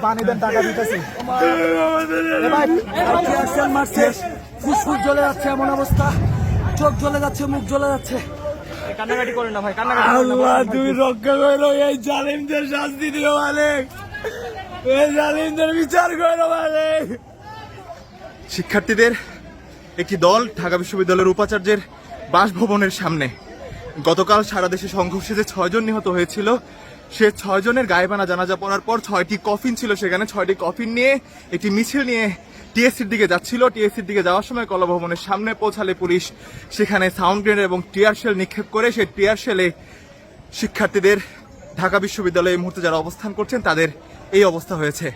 পানি দেন, টাকা দিতেছি। ফুসফুস জ্বলে যাচ্ছে, এমন অবস্থা, চোখ জ্বলে যাচ্ছে, মুখ জ্বলে যাচ্ছে। কান্নাকাটি করেন না ভাই, আল্লাহ তুমি রক্ষা করো, এই জালিমদের শাস্তি দিও মালিক, এই জালিমদের বিচার করো মালিক। শিক্ষার্থীদের একটি দল ঢাকা বিশ্ববিদ্যালয়ের উপাচার্যের বাসভবনের সামনে গতকাল সারা দেশে সংঘর্ষে যে 6 জন নিহত হয়েছিল, সে 6 জনের গায়েবানা জানাজা পড়ার পর 6টি কফিন ছিল, সেখানে 6টি কফিন নিয়ে একটি মিছিল নিয়ে টিএসসির দিকে যাচ্ছিল। টিএসসির দিকে যাওয়ার সময় কলাভবনের সামনে পৌঁছালে পুলিশ সেখানে সাউন্ড গ্রেনেড এবং টিয়ার শেল নিক্ষেপ করে সেই টিয়ার শেলে শিক্ষার্থীদের, ঢাকা বিশ্ববিদ্যালয়ে এই মুহূর্তে যারা অবস্থান করছেন তাদের এই অবস্থা হয়েছে।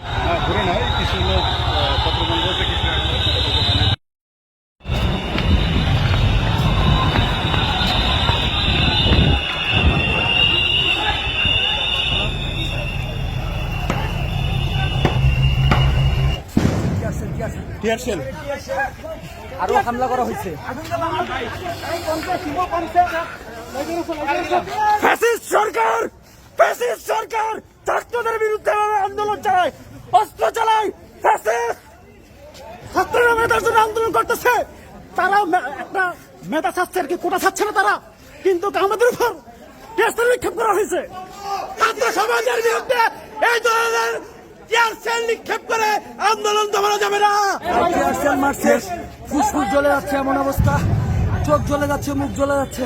আরো হামলা করা হয়েছে। ফ্যাসিস্ট সরকার ছাত্রদের বিরুদ্ধে আন্দোলন চালায়, অস্ত্র চালায়, ফ্যাসিস্ট ছাত্ররা মেধার জন্য আন্দোলন করতেছে। তারা একটা মেধা চাচ্ছে আর কি, কোটা চাচ্ছে না তারা, কিন্তু আমাদের উপর টিয়ারশেল নিক্ষেপ করা হয়েছে। ছাত্র সমাজের বিরুদ্ধে এই ধরনের টিয়ারশেল নিক্ষেপ করে আন্দোলন দমানো যাবে না। টিয়ারশেল মারছে, ফুসফুস জ্বলে যাচ্ছে, এমন অবস্থা, চোখ জ্বলে যাচ্ছে, মুখ জ্বলে যাচ্ছে।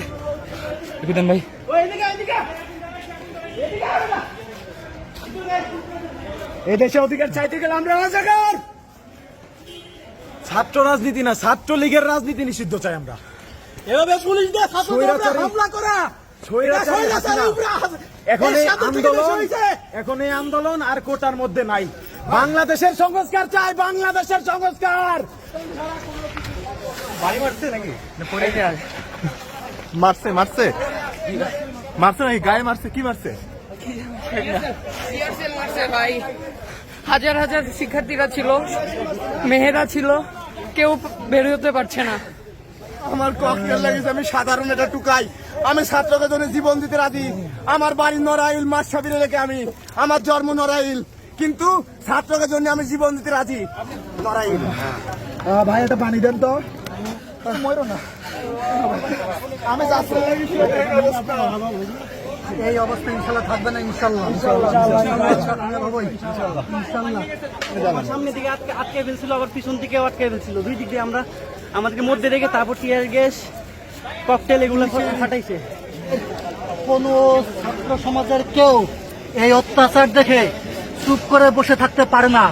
ভাই এই দেশে অধিকার চাইতে গেলে আমরা রাজাকার। ছাত্র রাজনীতি না, ছাত্রলীগের রাজনীতি নিষিদ্ধ চাই আমরা। এভাবে পুলিশ দিয়ে হামলা করা, এখন এই আন্দোলন আর কোটার মধ্যে নাই। বাংলাদেশের সংস্কার চাই, বাংলাদেশের সংস্কার। মারছে নাকি গায়ে মারছে, কি মারছে? ভাই হাজার হাজার শিক্ষার্থীরা ছিল, মেয়েরা ছিল, কেউ বের হতে পারছে না। আমার ককটেল লাগিয়েছে, আমি সাধারণ এটা টুকাই, আমি ছাত্রদের জন্য জীবন দিতে রাজি। আমার বাড়ি নড়াইল, মাসাবিরে রেখে আমি, আমার জন্ম নড়াইল, কিন্তু ছাত্রদের জন্য আমি জীবন দিতে রাজি। নড়াইল ভাই একটা পানি দেন তো। মরো না, আমি যাচ্ছি। এই অবস্থা ইনশাল্লাহ থাকবে না, ইনশাল্লাহ। সামনের দিকে আটকে ফেলছিল, আবার পিছন দিকেও আটকে ফেলছিল, দুই দিক দিয়ে আমরা আমাদেরকে মধ্যে রেখে তারপর টিয়ার গ্যাস, ককটেল এগুলো ফাটাইছে। কোন ছাত্র সমাজের কেউ এই অত্যাচার দেখে চুপ করে বসে থাকতে পারে না।